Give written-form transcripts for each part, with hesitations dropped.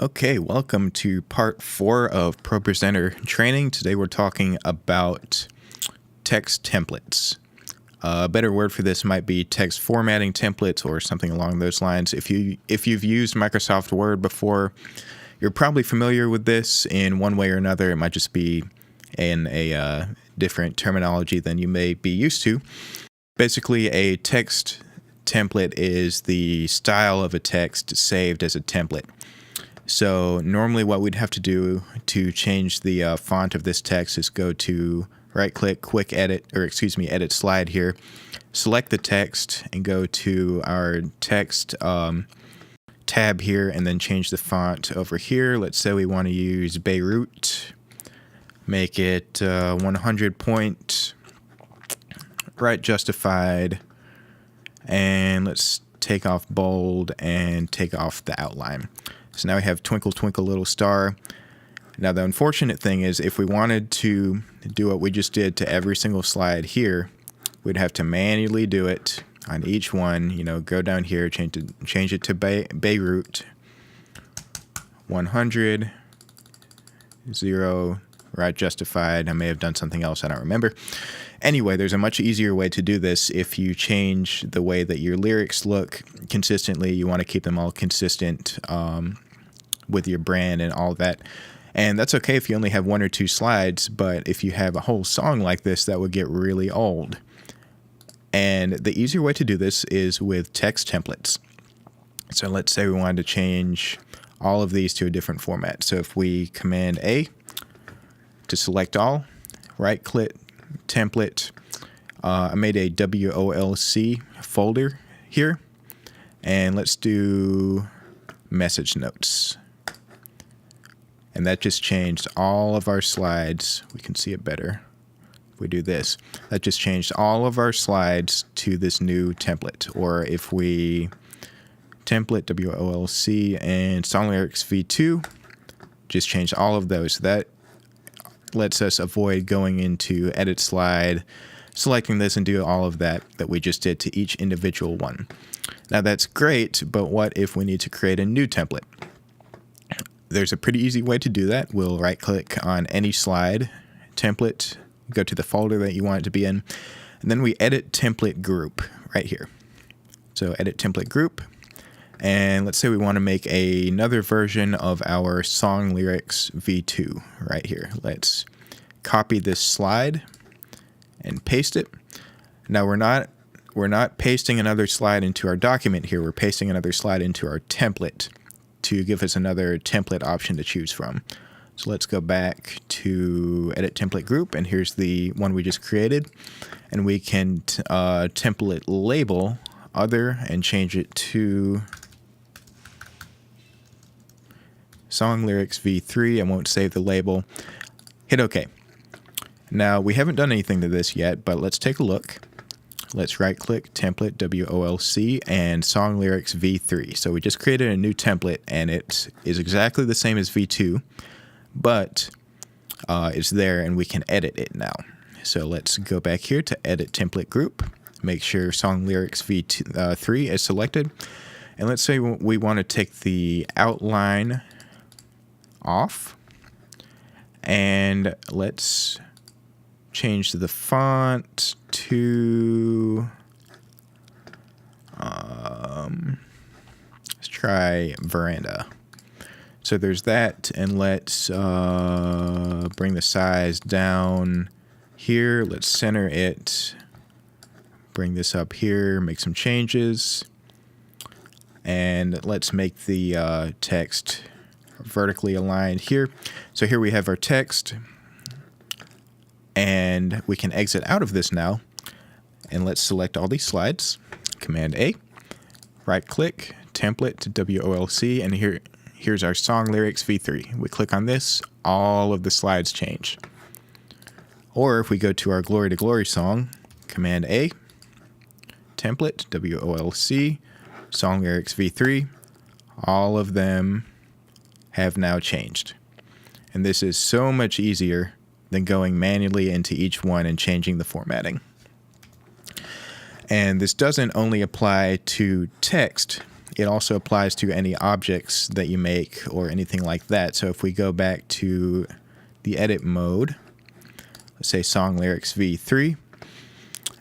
Okay, welcome to part 4 of ProPresenter training. Today we're talking about text templates. A better word for this might be text formatting templates or something along those lines. If you've used Microsoft Word before, you're probably familiar with this in one way or another. It might just be in a different terminology than you may be used to. Basically, a text template is the style of a text saved as a template. So normally what we'd have to do to change the font of this text is go to right-click, edit slide here, select the text, and go to our text tab here, and then change the font over here. Let's say we want to use Beirut, make it 100 point, right justified, and let's take off bold and take off the outline. So now we have Twinkle Twinkle Little Star. Now the unfortunate thing is if we wanted to do what we just did to every single slide here, we'd have to manually do it on each one. Go down here, change it to Beirut, 100, 0, right justified. I may have done something else, I don't remember. Anyway, there's a much easier way to do this if you change the way that your lyrics look consistently. You want to keep them all consistent with your brand and all that. And that's okay if you only have one or two slides, but if you have a whole song like this, that would get really old. And the easier way to do this is with text templates. So let's say we wanted to change all of these to a different format. So if we Command A to select all, right-click, template, I made a WOLC folder here, and let's do message notes. And that just changed all of our slides. We can see it better if we do this. That just changed all of our slides to this new template. Or if we template WOLC and song lyrics v2, just changed all of those. That lets us avoid going into edit slide, selecting this, and do all of that we just did to each individual one. Now that's great, but what if we need to create a new template? There's a pretty easy way to do that. We'll right-click on any slide, template, go to the folder that you want it to be in, and then we edit template group right here. So edit template group, and let's say we want to make another version of our song lyrics v2 right here. Let's copy this slide and paste it. Now we're not pasting another slide into our document here. We're pasting another slide into our template to give us another template option to choose from. So let's go back to edit template group, and here's the one we just created, and we can template label other and change it to song lyrics v3. I won't save the label. Hit OK. Now we haven't done anything to this yet, but let's take a look. Let's right-click, template, WOLC, and song lyrics v3. So we just created a new template, and it is exactly the same as v2, but it's there, and we can edit it now. So let's go back here to edit template group, make sure song lyrics v3 is selected, and let's say we want to take the outline off, and let's change the font to let's try Veranda. So there's that, and let's bring the size down here. Let's center it, bring this up here, make some changes, and let's make the text vertically aligned here. So here we have our text, and we can exit out of this now, and let's select all these slides. Command A, right-click, template to WOLC, and here's our song lyrics v3. We click on this, all of the slides change. Or if we go to our Glory to Glory song, Command A, template, WOLC, song lyrics v3, all of them have now changed. And this is so much easier than going manually into each one and changing the formatting. And this doesn't only apply to text. it also applies to any objects that you make or anything like that. So if we go back to the edit mode, let's say song lyrics v3,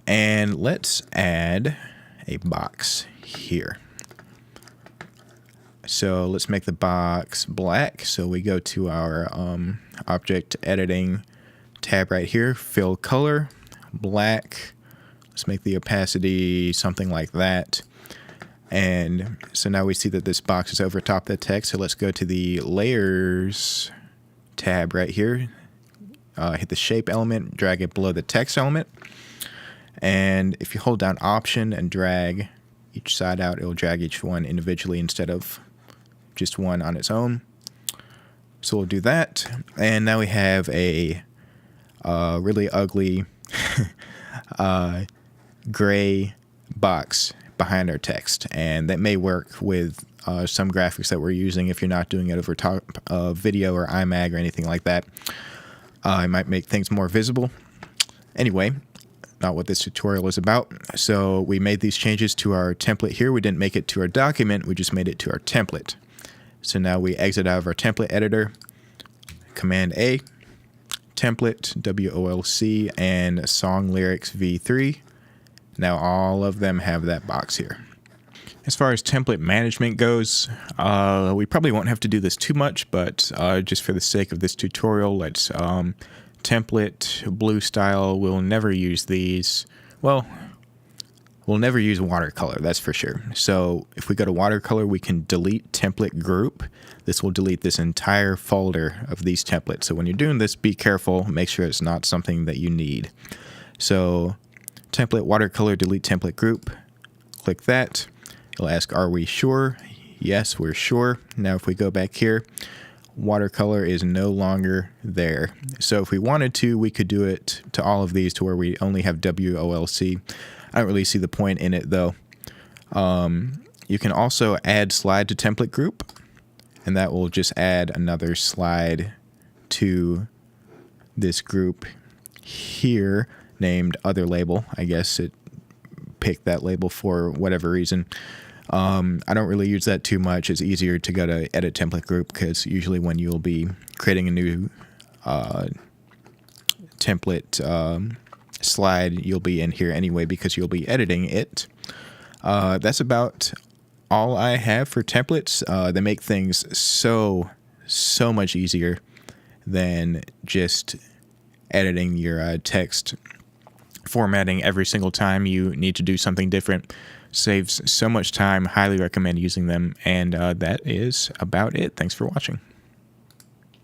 and let's add a box here. So let's make the box black. So we go to our object editing tab right here, fill color, black. Let's make the opacity something like that. And so now we see that this box is over top the text. So let's go to the layers tab right here. Hit the shape element, drag it below the text element. And if you hold down Option and drag each side out, it'll drag each one individually instead of just one on its own. So we'll do that. And now we have a really ugly gray box behind our text. And that may work with some graphics that we're using if you're not doing it over top of video or iMag or anything like that. It might make things more visible. Anyway, not what this tutorial is about. So we made these changes to our template here. We didn't make it to our document. We just made it to our template. So now we exit out of our template editor, Command A, template, WOLC, and song lyrics v3. Now all of them have that box here. As far as template management goes, we probably won't have to do this too much, but just for the sake of this tutorial, let's template, blue style. We'll never use these. Well, we'll never use watercolor, that's for sure. So if we go to watercolor, we can delete template group. This will delete this entire folder of these templates. So when you're doing this, be careful. Make sure it's not something that you need. So template, watercolor, delete template group. Click that. It'll ask, are we sure? Yes, we're sure. Now if we go back here, watercolor is no longer there. So if we wanted to, we could do it to all of these to where we only have WOLC. I don't really see the point in it though. You can also add slide to template group, and that will just add another slide to this group here named other label. I guess it picked that label for whatever reason. I don't really use that too much. It's easier to go to edit template group because usually when you'll be creating a new template slide, you'll be in here anyway because you'll be editing it. That's about all I have for templates. They make things so much easier than just editing your text formatting every single time you need to do something different. Saves so much time. Highly recommend using them. And that is about it. Thanks for watching.